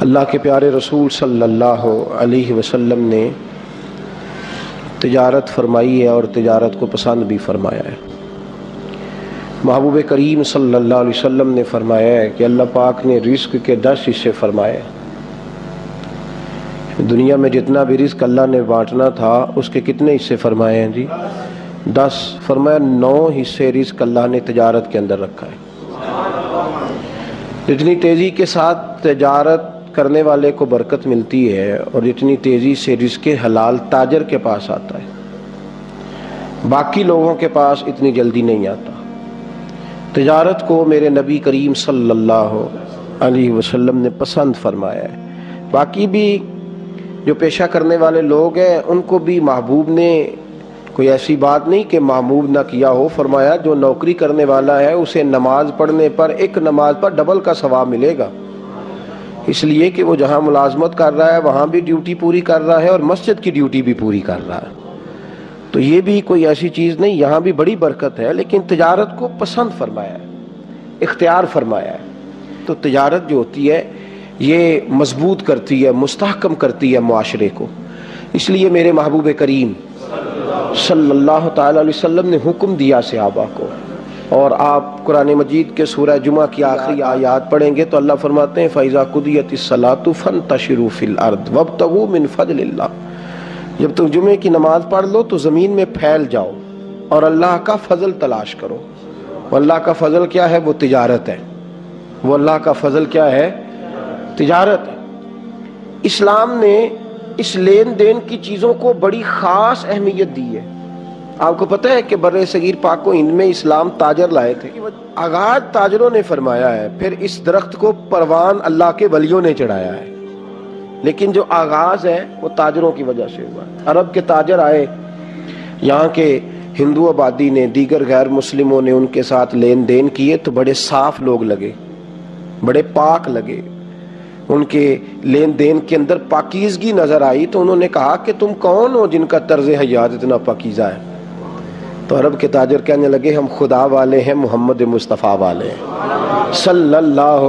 اللہ کے پیارے رسول صلی اللہ علیہ وسلم نے تجارت فرمائی ہے اور تجارت کو پسند بھی فرمایا ہے۔ محبوب کریم صلی اللہ علیہ وسلم نے فرمایا ہے کہ اللہ پاک نے رزق کے 10 حصے فرمائے۔ دنیا میں جتنا بھی رزق اللہ نے بانٹنا تھا اس کے کتنے حصے فرمائے ہیں جی؟ 10۔ فرمایا 9 حصے رزق اللہ نے تجارت کے اندر رکھا ہے۔ جتنی تیزی کے ساتھ تجارت کرنے والے کو برکت ملتی ہے اور جتنی تیزی سے رزق حلال تاجر کے پاس آتا ہے، باقی لوگوں کے پاس اتنی جلدی نہیں آتا۔ تجارت کو میرے نبی کریم صلی اللہ علیہ وسلم نے پسند فرمایا ہے۔ باقی بھی جو پیشہ کرنے والے لوگ ہیں ان کو بھی محبوب نے کوئی ایسی بات نہیں کہ محبوب نہ کیا ہو، فرمایا جو نوکری کرنے والا ہے اسے نماز پڑھنے پر ایک نماز پر ڈبل کا ثواب ملے گا، اس لیے کہ وہ جہاں ملازمت کر رہا ہے وہاں بھی ڈیوٹی پوری کر رہا ہے اور مسجد کی ڈیوٹی بھی پوری کر رہا ہے۔ تو یہ بھی کوئی ایسی چیز نہیں، یہاں بھی بڑی برکت ہے، لیکن تجارت کو پسند فرمایا ہے، اختیار فرمایا ہے۔ تو تجارت جو ہوتی ہے یہ مضبوط کرتی ہے، مستحکم کرتی ہے معاشرے کو۔ اس لیے میرے محبوب کریم صلی اللہ تعالی علیہ وسلم نے حکم دیا صحابہ کو، اور آپ قرآن مجید کے سورہ جمعہ کی آخری آیات پڑھیں گے تو اللہ فرماتے ہیں فَإِذَا قُضِيَتِ الصَّلَاةُ فَانتَشِرُوا فِي الْأَرْضِ وَابْتَغُوا مِنْ فَضْلِ اللَّهِ۔ جب تم جمعے کی نماز پڑھ لو تو زمین میں پھیل جاؤ اور اللہ کا فضل تلاش کرو۔ وہ اللہ کا فضل کیا ہے؟ وہ تجارت ہے۔ وہ اللہ کا فضل کیا ہے؟ تجارت ہے۔ اسلام نے اس لین دین کی چیزوں کو بڑی خاص اہمیت دی ہے۔ آپ کو پتہ ہے کہ بر صغیر پاک و ہند میں اسلام تاجر لائے تھے، آغاز تاجروں نے فرمایا ہے، پھر اس درخت کو پروان اللہ کے ولیوں نے چڑھایا ہے، لیکن جو آغاز ہے وہ تاجروں کی وجہ سے ہوا۔ عرب کے تاجر آئے، یہاں کے ہندو آبادی نے، دیگر غیر مسلموں نے ان کے ساتھ لین دین کیے تو بڑے صاف لوگ لگے، بڑے پاک لگے، ان کے لین دین کے اندر پاکیزگی نظر آئی۔ تو انہوں نے کہا کہ تم کون ہو جن کا طرز حیات اتنا پاکیزہ ہے؟ تو عرب کے تاجر کہنے لگے ہم خدا والے ہیں، محمد مصطفیٰ والے ہیں صلی اللہ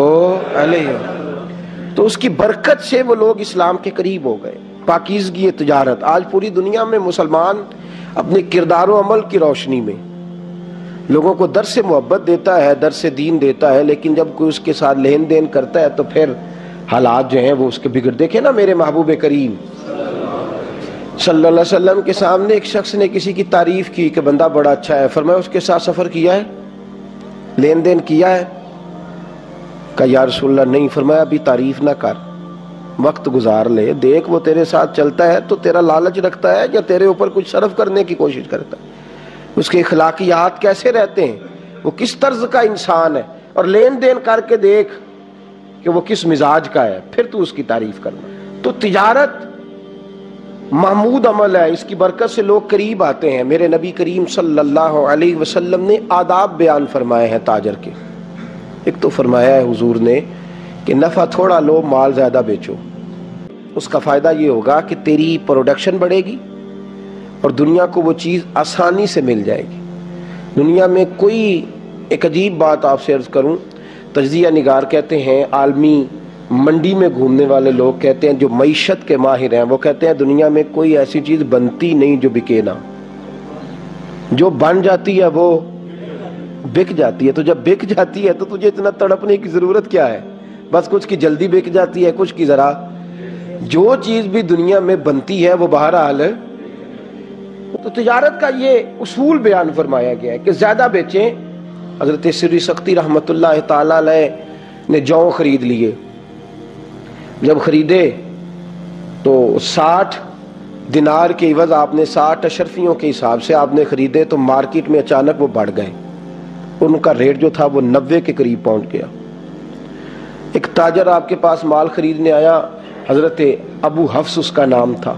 علیہ وسلم۔ تو اس کی برکت سے وہ لوگ اسلام کے قریب ہو گئے۔ پاکیزگی تجارت آج پوری دنیا میں مسلمان اپنے کردار و عمل کی روشنی میں لوگوں کو درس محبت دیتا ہے، درس دین دیتا ہے، لیکن جب کوئی اس کے ساتھ لین دین کرتا ہے تو پھر حالات جو ہیں وہ اس کے بگڑ۔ دیکھیں نا میرے محبوب کریم صلی اللہ علیہ وسلم کے سامنے ایک شخص نے کسی کی تعریف کی کہ بندہ بڑا اچھا ہے، فرمایا اس کے ساتھ سفر کیا ہے، لین دین کیا ہے؟ کہا یا رسول اللہ نہیں۔ فرمایا ابھی تعریف نہ کر، وقت گزار لے، دیکھ وہ تیرے ساتھ چلتا ہے تو تیرا لالچ رکھتا ہے یا تیرے اوپر کچھ صرف کرنے کی کوشش کرتا ہے، اس کے اخلاقیات کیسے رہتے ہیں، وہ کس طرز کا انسان ہے، اور لین دین کر کے دیکھ کہ وہ کس مزاج کا ہے، پھر تو اس کی تعریف کرنا۔ تو تجارت محمود عمل ہے، اس کی برکت سے لوگ قریب آتے ہیں۔ میرے نبی کریم صلی اللہ علیہ وسلم نے آداب بیان فرمائے ہیں تاجر کے۔ ایک تو فرمایا ہے حضور نے کہ نفع تھوڑا لو، مال زیادہ بیچو۔ اس کا فائدہ یہ ہوگا کہ تیری پروڈکشن بڑھے گی اور دنیا کو وہ چیز آسانی سے مل جائے گی۔ دنیا میں کوئی ایک عجیب بات آپ سے عرض کروں، تجزیہ نگار کہتے ہیں، عالمی منڈی میں گھومنے والے لوگ کہتے ہیں، جو معیشت کے ماہر ہیں وہ کہتے ہیں دنیا میں کوئی ایسی چیز بنتی نہیں جو بکے نہ، جو بن جاتی ہے وہ بک جاتی ہے۔ تو جب بک جاتی ہے تو تجھے اتنا تڑپنے کی ضرورت کیا ہے؟ بس کچھ کی جلدی بک جاتی ہے، کچھ کی ذرا۔ جو چیز بھی دنیا میں بنتی ہے وہ بہرحال ہے۔ تو تجارت کا یہ اصول بیان فرمایا گیا ہے کہ زیادہ بیچیں۔ حضرت سری سختی رحمۃ اللہ تعالی علیہ نے جو خرید لیے، جب خریدے تو 60 دینار کے عوض آپ نے 60 اشرفیوں کے حساب سے آپ نے خریدے، تو مارکیٹ میں اچانک وہ بڑھ گئے، ان کا ریٹ جو تھا وہ 90 کے قریب پہنچ گیا۔ ایک تاجر آپ کے پاس مال خریدنے آیا، حضرت ابو حفص اس کا نام تھا،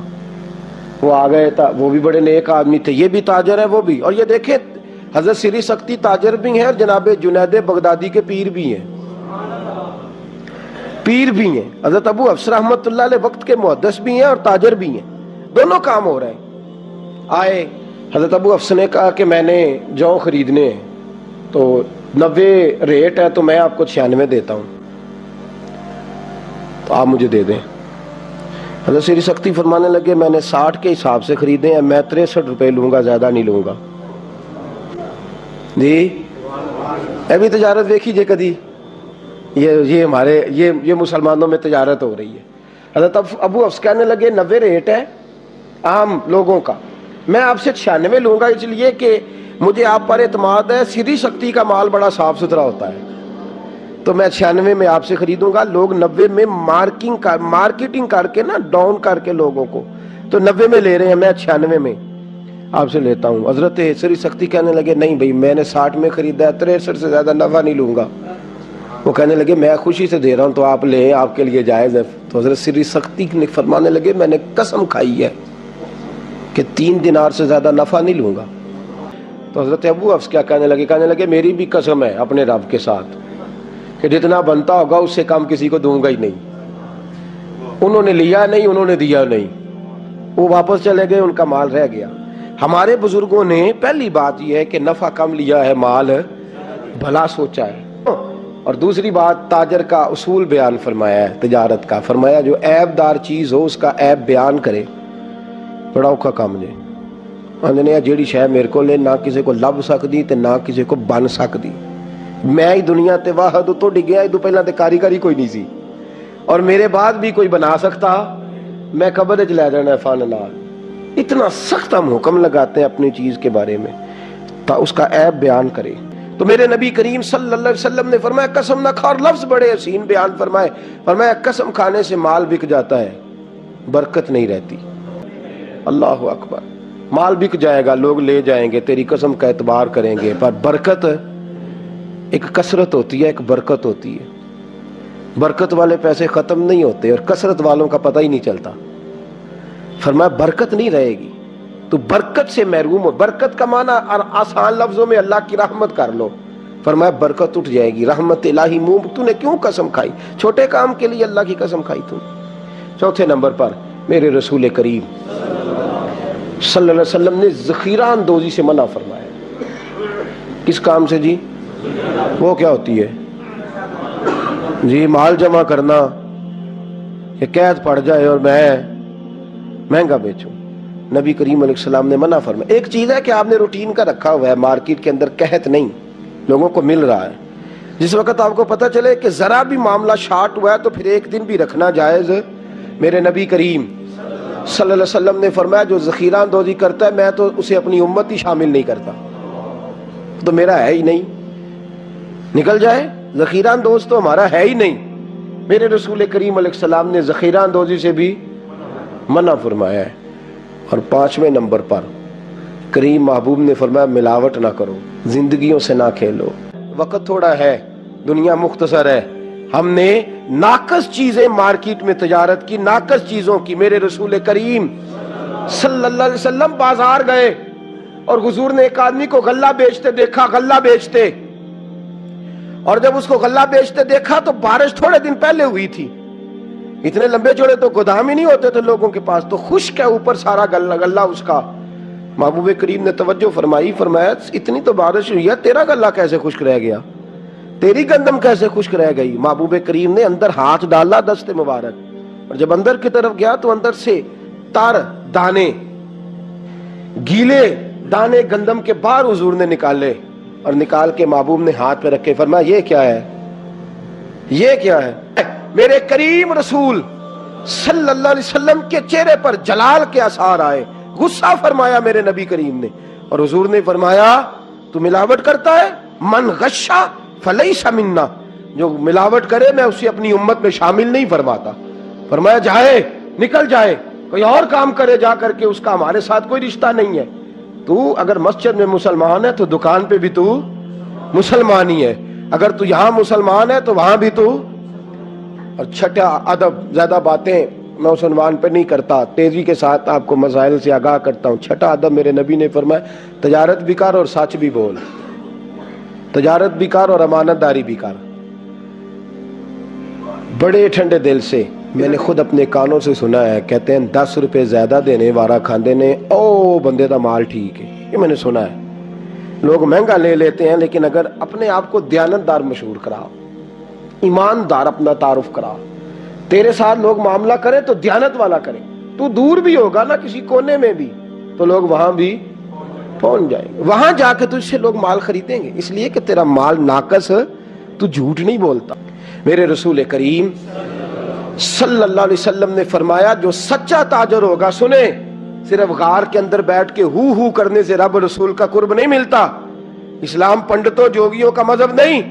وہ آ گئے تھا، وہ بھی بڑے نیک آدمی تھے، یہ بھی تاجر ہے وہ بھی، اور یہ دیکھیں حضرت سری سختی تاجر بھی ہیں اور جناب جنید بغدادی کے پیر بھی ہیں، پیر بھی ہیں۔ حضرت ابو حفص رحمۃ اللہ علیہ وقت کے محدث بھی ہیں اور تاجر بھی ہیں، دونوں کام ہو رہے ہیں۔ آئے حضرت ابو حفص نے کہا کہ میں نے جو خریدنے ہیں تو 90 ریٹ ہے تو میں آپ کو 96 دیتا ہوں۔ تو آپ مجھے دے دیں۔ حضرت سری سختی فرمانے لگے میں نے 60 کے حساب سے خریدے ہیں، میں 63 روپے لوں گا، زیادہ نہیں لوں گا۔ جی ابھی تجارت دیکھی جے کدی، یہ ہمارے یہ مسلمانوں میں تجارت ہو رہی ہے۔ حضرت ابو افس کہنے لگے 90 ریٹ ہے عام لوگوں کا، میں آپ سے 96 لوں گا، اس لیے کہ مجھے آپ پر اعتماد ہے، سری سختی کا مال بڑا صاف ستھرا ہوتا ہے، تو میں 96 میں آپ سے خریدوں گا۔ لوگ 90 میں مارکیٹنگ کر کے نا ڈاؤن کر کے لوگوں کو تو 90 میں لے رہے ہیں، میں 96 میں آپ سے لیتا ہوں۔ حضرت سری سختی کہنے لگے نہیں بھائی میں نے 60 میں خریدا ہے، 63 سے زیادہ نفع نہیں لوں گا۔ وہ کہنے لگے میں خوشی سے دے رہا ہوں تو آپ لیں، آپ کے لیے جائز ہے۔ تو حضرت سری سختی نے فرمانے لگے میں نے قسم کھائی ہے کہ 3 دینار سے زیادہ نفع نہیں لوں گا۔ تو حضرت ابو افس کیا کہنے لگے میری بھی قسم ہے اپنے رب کے ساتھ کہ جتنا بنتا ہوگا اس سے کم کسی کو دوں گا ہی نہیں۔ انہوں نے لیا نہیں، انہوں نے دیا نہیں، وہ واپس چلے گئے، ان کا مال رہ گیا۔ ہمارے بزرگوں نے پہلی بات یہ ہے کہ نفع کم لیا ہے، مال بھلا سوچا ہے۔ اور دوسری بات تاجر کا اصول بیان فرمایا ہے تجارت کا، فرمایا جو عیب دار چیز ہو اس کا عیب بیان کرے، بڑا اوکھا کام جے۔ انہوں جیڑی شے میرے کو لے نہ کسی کو لب سکتی تے نہ کسی کو بن سکتی، میں ہی دنیا تے واحد تو ڈگیا، ادو پہلا تے کاریگری کوئی نہیں سی، اور میرے بعد بھی کوئی بنا سکتا، میں قبر وچ لے جانا ہے فن نال۔ اتنا سخت ہم حکم لگاتے ہیں اپنی چیز کے بارے میں تا اس کا عیب بیان کرے۔ تو میرے نبی کریم صلی اللہ علیہ وسلم نے فرمایا قسم نہ کھا، اور لفظ بڑے حسین بیان فرمائے، فرمایا قسم کھانے سے مال بک جاتا ہے، برکت نہیں رہتی۔ اللہ اکبر، مال بک جائے گا، لوگ لے جائیں گے، تیری قسم کا اعتبار کریں گے، پر برکت ایک کثرت ہوتی ہے، ایک برکت ہوتی ہے۔ برکت والے پیسے ختم نہیں ہوتے اور کثرت والوں کا پتہ ہی نہیں چلتا۔ فرمایا برکت نہیں رہے گی، تو برکت سے محروم ہو۔ برکت کا معنی آسان لفظوں میں اللہ کی رحمت کر لو، فرمایا برکت اٹھ جائے گی، رحمت الہی منہ تو نے کیوں قسم کھائی، چھوٹے کام کے لیے اللہ کی قسم کھائی تو۔ چوتھے نمبر پر میرے رسول کریم صلی اللہ علیہ وسلم نے ذخیرہ اندوزی سے منع فرمایا۔ کس کام سے جی؟ وہ کیا ہوتی ہے جی؟ مال جمع کرنا کہ قید پڑ جائے اور میں مہنگا بیچوں۔ نبی کریم علیہ السلام نے منع فرمایا۔ ایک چیز ہے کہ آپ نے روٹین کا رکھا ہوا ہے، مارکیٹ کے اندر قحط نہیں، لوگوں کو مل رہا ہے، جس وقت آپ کو پتہ چلے کہ ذرا بھی معاملہ شارٹ ہوا ہے تو پھر ایک دن بھی رکھنا جائز۔ میرے نبی کریم صلی اللہ علیہ وسلم نے فرمایا جو ذخیرہ اندوزی کرتا ہے میں تو اسے اپنی امت ہی شامل نہیں کرتا، تو میرا ہے ہی نہیں، نکل جائے، ذخیرہ اندوز تو ہمارا ہے ہی نہیں۔ میرے رسول کریم علیہ السلام نے ذخیرہ اندوزی سے بھی منع فرمایا ہے۔ اور 5ویں نمبر پر کریم محبوب نے فرمایا ملاوٹ نہ کرو، زندگیوں سے نہ کھیلو، وقت تھوڑا ہے، دنیا مختصر ہے، ہم نے ناقص چیزیں مارکیٹ میں تجارت کی، ناقص چیزوں کی۔ میرے رسول کریم صلی اللہ علیہ وسلم بازار گئے اور حضور نے ایک آدمی کو غلہ بیچتے دیکھا، غلہ بیچتے، اور جب اس کو غلہ بیچتے دیکھا تو بارش تھوڑے دن پہلے ہوئی تھی، اتنے لمبے چوڑے تو گودام ہی نہیں ہوتے تھے لوگوں کے پاس، تو خشک ہے اوپر سارا غلہ اس کا۔ محبوب کریم نے توجہ فرمائی، فرمایا اتنی تو بارش ہوئی ہے، تیرا غلہ کیسے خشک رہ گیا، تیری گندم کیسے خشک رہ گئی؟ محبوب کریم نے اندر ہاتھ ڈالا دست مبارک، اور جب اندر کی طرف گیا تو اندر سے تار دانے، گیلے دانے گندم کے باہر حضور نے نکالے، اور نکال کے محبوب نے ہاتھ پہ رکھے، فرمایا یہ کیا ہے، یہ کیا ہے؟ میرے کریم رسول صلی اللہ علیہ وسلم کے چہرے پر جلال کے آثار آئے، غصہ فرمایا میرے نبی کریم نے، اور حضور نے فرمایا تو ملاوٹ کرتا ہے، من غشا فلیس منا، جو ملاوٹ کرے میں اسے اپنی امت میں شامل نہیں فرماتا۔ فرمایا جائے، نکل جائے، کوئی اور کام کرے جا کر کے، اس کا ہمارے ساتھ کوئی رشتہ نہیں ہے۔ تو اگر مسجد میں مسلمان ہے تو دکان پہ بھی تو مسلمان ہی ہے، اگر تو یہاں مسلمان ہے تو وہاں بھی تو۔ اور چھٹا ادب، زیادہ باتیں میں اس عنوان پہ نہیں کرتا، تیزی کے ساتھ آپ کو مسائل سے آگاہ کرتا ہوں۔ چھٹا ادب میرے نبی نے فرمایا تجارت بھی کر اور سچ بھی بول، تجارت بھی کر اور امانت داری بھی کر۔ بڑے ٹھنڈے دل سے میں نے خود اپنے کانوں سے سنا ہے، کہتے ہیں 10 روپے زیادہ دینے وارا کھاندے نے او بندے دا مال ٹھیک ہے، یہ میں نے سنا ہے۔ لوگ مہنگا لے لیتے ہیں، لیکن اگر اپنے آپ کو دیانتدار مشہور کراؤ، ایماندار اپنا تعارف کراؤ، تیرے ساتھ لوگ معاملہ کریں تو دیانت والا کریں. تو دور بھی ہوگا نا کسی کونے میں بھی تو لوگ وہاں بھی پہنچ جائیں گے, وہاں جا کے تجھ سے لوگ مال خریدیں گے, اس لیے کہ تیرا مال ناقص ہے, تو جھوٹ نہیں بولتا. میرے رسول کریم صلی اللہ علیہ وسلم نے فرمایا جو سچا تاجر ہوگا, سنے, صرف غار کے اندر بیٹھ کے ہو کرنے سے رب رسول کا قرب نہیں ملتا. اسلام پنڈتوں جوگیوں کا مذہب نہیں.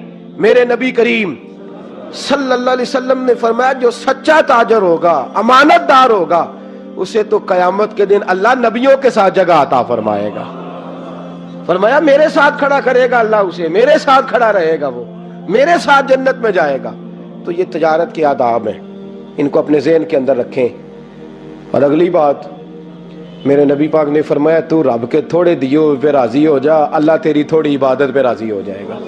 میرے نبی کریم صلی اللہ علیہ وسلم نے فرمایا جو سچا تاجر ہوگا, امانت دار ہوگا, اسے تو قیامت کے دن اللہ نبیوں کے ساتھ جگہ عطا فرمائے گا. فرمایا میرے ساتھ کھڑا کرے گا اللہ اسے, میرے ساتھ کھڑا رہے گا, وہ میرے ساتھ جنت میں جائے گا. تو یہ تجارت کے آداب ہیں, ان کو اپنے ذہن کے اندر رکھیں. اور اگلی بات, میرے نبی پاک نے فرمایا تو رب کے تھوڑے دیو پہ راضی ہو جا, اللہ تیری تھوڑی عبادت پہ راضی ہو جائے گا.